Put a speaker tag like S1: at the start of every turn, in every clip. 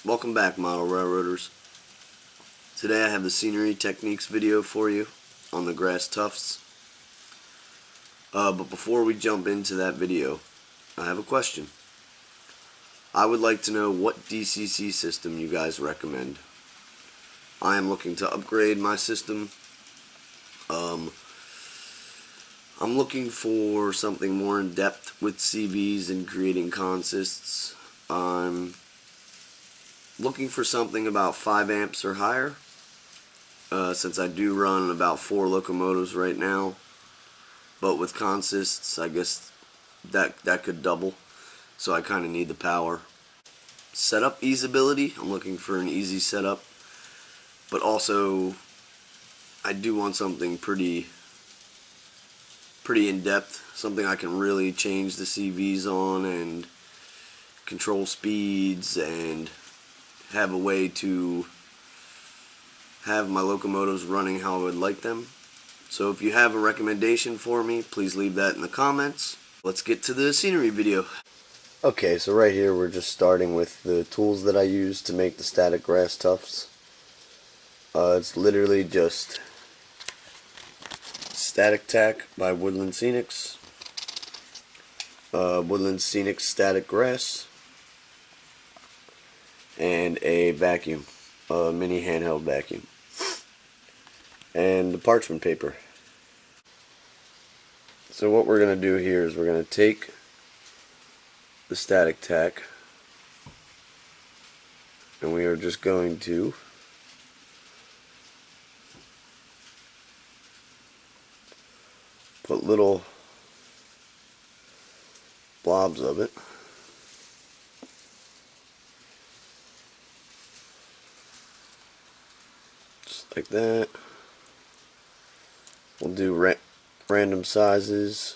S1: Welcome back, model railroaders. Today I have the scenery techniques video for you on the grass tufts. But before we jump into that video, I have a question. I would like to know what DCC system you guys recommend. I am looking to upgrade my system. I'm looking for something more in depth with CVs and creating consists. I'm looking for something about 5 amps or higher, since I do run about 4 locomotives right now, but with consists I guess that could double, so I kind of need the power. Setup easeability, I'm looking for an easy setup, but also I do want something pretty in depth, something I can really change the CVs on and control speeds and have a way to have my locomotives running how I would like them. So if you have a recommendation for me, please leave that in the comments. Let's get to the scenery video. Okay, so right here we're just starting with the tools that I use to make the static grass tufts. It's literally just Static Tack by Woodland Scenics, Woodland Scenics Static Grass, and a vacuum, a mini handheld vacuum, and the parchment paper. So what we're going to do here is we're going to take the Static Tack and we are just going to put little blobs of it just like that. We'll do random sizes,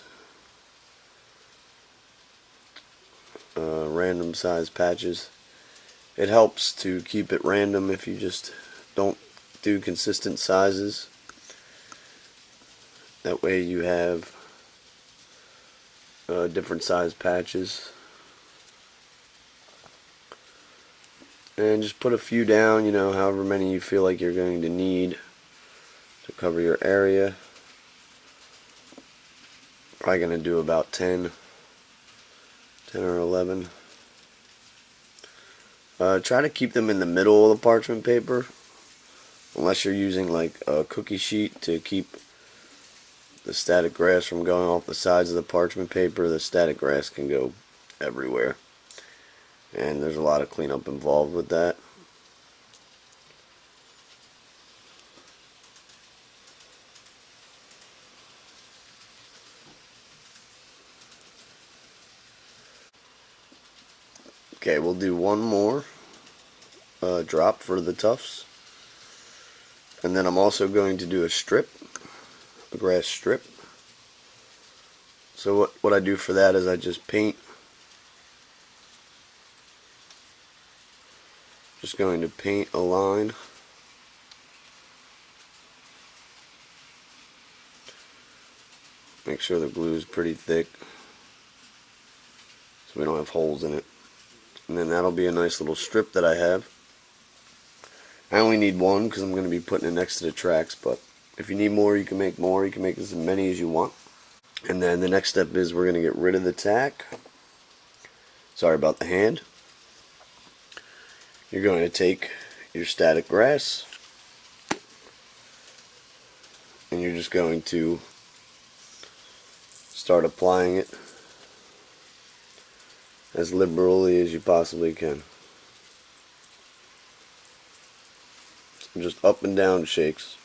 S1: random size patches. It helps to keep it random if you just don't do consistent sizes. That way you have different size patches. And just put a few down, however many you feel like you're going to need to cover your area. Probably going to do about 10 or 11. Try to keep them in the middle of the parchment paper, unless you're using like a cookie sheet to keep the static grass from going off the sides of the parchment paper. The static grass can go everywhere, and there's a lot of cleanup involved with that. Okay, we'll do one more drop for the tufts, and then I'm also going to do a strip, a grass strip. So what I do for that is I just paint. Just going to paint a line. Make sure the glue is pretty thick so we don't have holes in it. And then that'll be a nice little strip that I have. I only need one because I'm going to be putting it next to the tracks, but if you need more, you can make more. You can make as many as you want. And then the next step is we're going to get rid of the tack. Sorry about the hand. You're going to take your static grass and you're just going to start applying it as liberally as you possibly can. So just up and down shakes.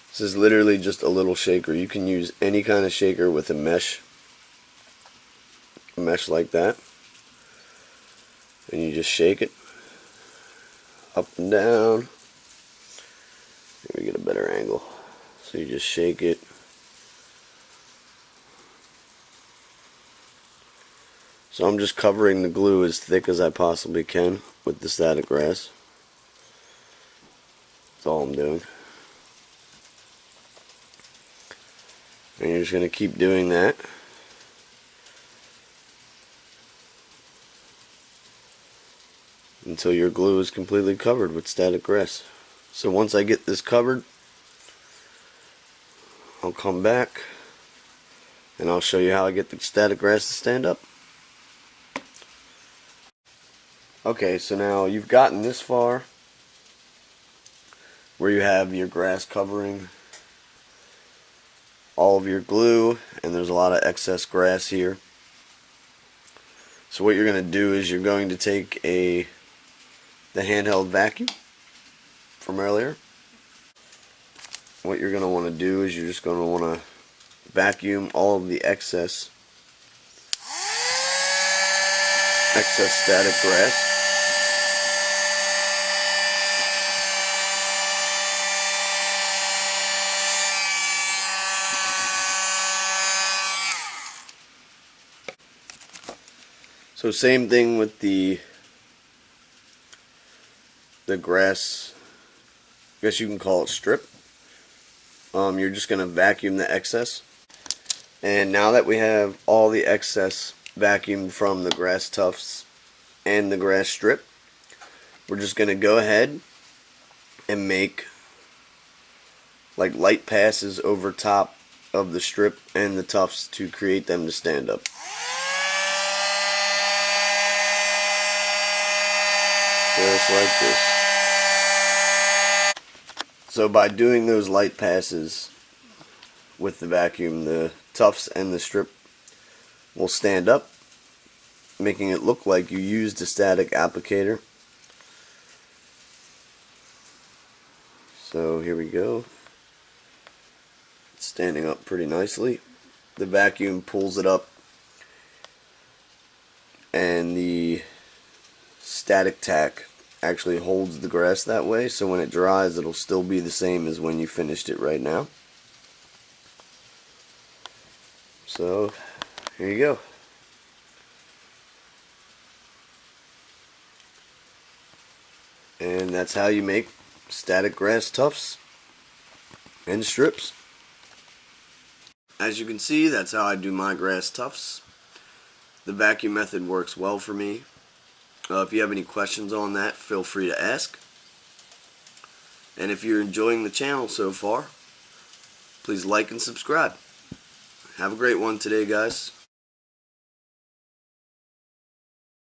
S1: This is literally just a little shaker. You can use any kind of shaker with a mesh like that, and you just shake it up and down. Here we get a better angle. So you just shake it. So I'm just covering the glue as thick as I possibly can with the static grass. That's all I'm doing. And you're just going to keep doing that. until your glue is completely covered with static grass. So once I get this covered, I'll come back and I'll show you how I get the static grass to stand up. Okay, so now you've gotten this far where you have your grass covering all of your glue and there's a lot of excess grass here. So what you're going to do is you're going to take the handheld vacuum from earlier. What you're going to want to do is you're just going to want to vacuum all of the excess static grass. So same thing with the grass, I guess you can call it strip. You're just going to vacuum the excess. And now that we have all the excess vacuumed from the grass tufts and the grass strip, we're just going to go ahead and make like light passes over top of the strip and the tufts to create them to stand up. Just like this. So by doing those light passes with the vacuum, the tufts and the strip will stand up, making it look like you used a static applicator. So here we go. It's standing up pretty nicely. The vacuum pulls it up and the static tack actually holds the grass that way, so when it dries it'll still be the same as when you finished it right now. So here you go. And that's how you make static grass tufts and strips. As you can see, that's how I do my grass tufts. The vacuum method works well for me. If you have any questions on that, feel free to ask. And if you're enjoying the channel so far, please like and subscribe. Have a great one today, guys.